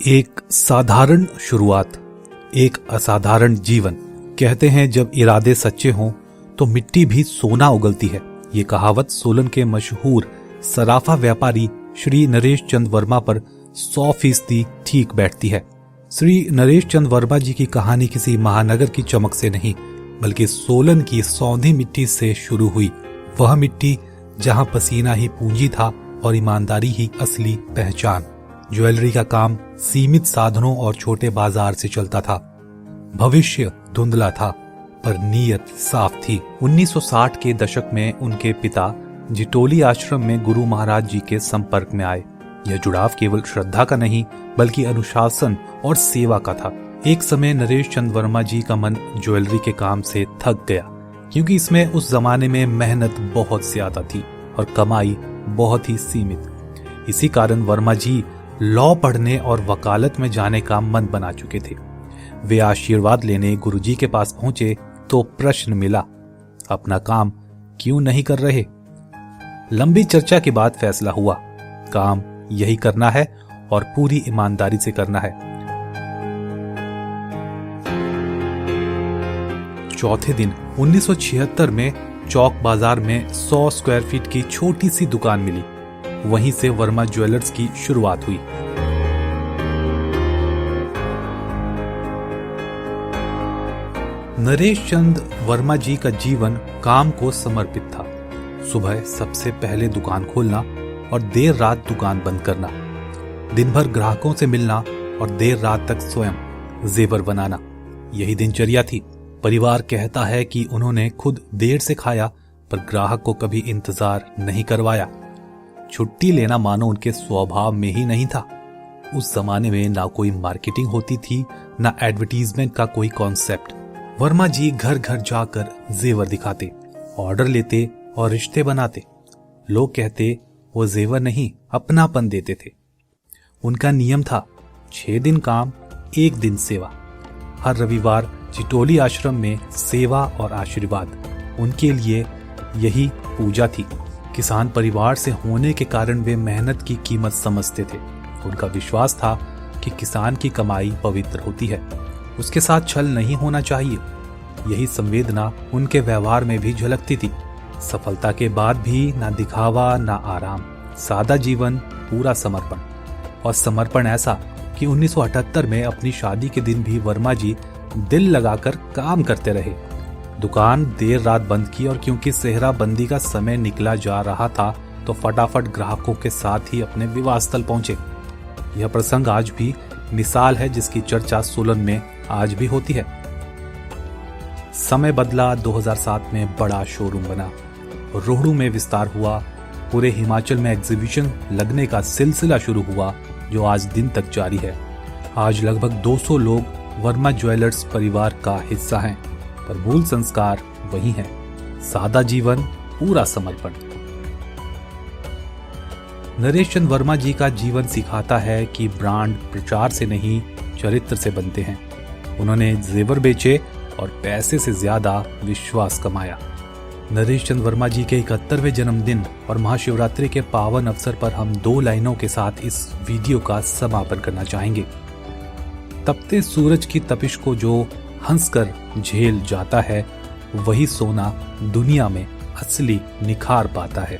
एक साधारण शुरुआत, एक असाधारण जीवन। कहते हैं जब इरादे सच्चे हों तो मिट्टी भी सोना उगलती है। ये कहावत सोलन के मशहूर सराफा व्यापारी श्री नरेश चंद वर्मा पर 100% ठीक बैठती है। श्री नरेश चंद वर्मा जी की कहानी किसी महानगर की चमक से नहीं बल्कि सोलन की सौंधी मिट्टी से शुरू हुई। वह मिट्टी जहां पसीना ही पूंजी था और ईमानदारी ही असली पहचान। ज्वेलरी का काम सीमित साधनों और छोटे बाजार से चलता था। भविष्य धुंधला था पर नीयत साफ थी। 1960 के दशक में उनके पिता जिटोली आश्रम में गुरु महाराज जी के संपर्क में आए। यह जुड़ाव केवल श्रद्धा का नहीं बल्कि अनुशासन और सेवा का था। एक समय नरेश चंद वर्मा जी का मन ज्वेलरी के काम से थक गया क्योंकि इसमें उस जमाने में मेहनत बहुत ज्यादा थी और कमाई बहुत ही सीमित। इसी कारण वर्मा जी लॉ पढ़ने और वकालत में जाने का मन बना चुके थे। वे आशीर्वाद लेने गुरुजी के पास पहुंचे तो प्रश्न मिला, अपना काम क्यों नहीं कर रहे? लंबी चर्चा के बाद फैसला हुआ, काम यही करना है और पूरी ईमानदारी से करना है। चौथे दिन 1976 में चौक बाजार में 100 स्क्वायर फीट की छोटी सी दुकान मिली। वहीं से वर्मा ज्वेलर्स की शुरुआत हुई। नरेश चंद वर्मा जी का जीवन काम को समर्पित था। सुबह सबसे पहले दुकान खोलना और देर रात दुकान बंद करना, दिन भर ग्राहकों से मिलना और देर रात तक स्वयं जेवर बनाना, यही दिनचर्या थी। परिवार कहता है कि उन्होंने खुद देर से खाया पर ग्राहक को कभी इंतजार नहीं करवाया। छुट्टी लेना मानो उनके स्वभाव में ही नहीं था। उस जमाने में ना कोई मार्केटिंग होती थी ना एडवर्टीजमेंट का कोई कॉन्सेप्ट। वर्मा जी घर घर जाकर जेवर दिखाते, ऑर्डर लेते और रिश्ते बनाते। लोग कहते वो जेवर नहीं अपनापन देते थे। उनका नियम था 6 दिन काम 1 दिन सेवा। हर रविवार चिटोली आश्रम में सेवा और आशीर्वाद, उनके लिए यही पूजा थी। किसान परिवार से होने के कारण वे मेहनत की कीमत समझते थे। उनका विश्वास था कि किसान की कमाई पवित्र होती है, उसके साथ छल नहीं होना चाहिए। यही संवेदना उनके व्यवहार में भी झलकती थी। सफलता के बाद भी ना दिखावा ना आराम, सादा जीवन, पूरा समर्पण। और समर्पण ऐसा कि 1978 में अपनी शादी के दिन भी वर्मा जी दिल लगाकर काम करते रहे। दुकान देर रात बंद की और क्योंकि सेहरा बंदी का समय निकला जा रहा था तो फटाफट ग्राहकों के साथ ही अपने विवाह स्थल पहुंचे। यह प्रसंग आज भी मिसाल है जिसकी चर्चा सोलन में आज भी होती है। समय बदला, 2007 में बड़ा शोरूम बना, रोहड़ू में विस्तार हुआ, पूरे हिमाचल में एग्जीबिशन लगने का सिलसिला शुरू हुआ जो आज दिन तक जारी है। आज लगभग 200 लोग वर्मा ज्वेलर्स परिवार का हिस्सा हैं, पर मूल संस्कार वही है, सादा जीवन, पूरा समर्पण। नरेश चंद वर्मा जी का जीवन सिखाता है कि ब्रांड प्रचार से नहीं चरित्र से बनते हैं। उन्होंने जेवर बेचे और पैसे से ज्यादा विश्वास कमाया। नरेश चंद वर्मा जी के 71वें जन्मदिन और महाशिवरात्रि के पावन अवसर पर हम 2 लाइनों के साथ इस वीडियो का समापन करना चाहेंगे। तपते सूरज की तपिश को जो हंसकर झेल जाता है वही सोना दुनिया में असली निखार पाता है।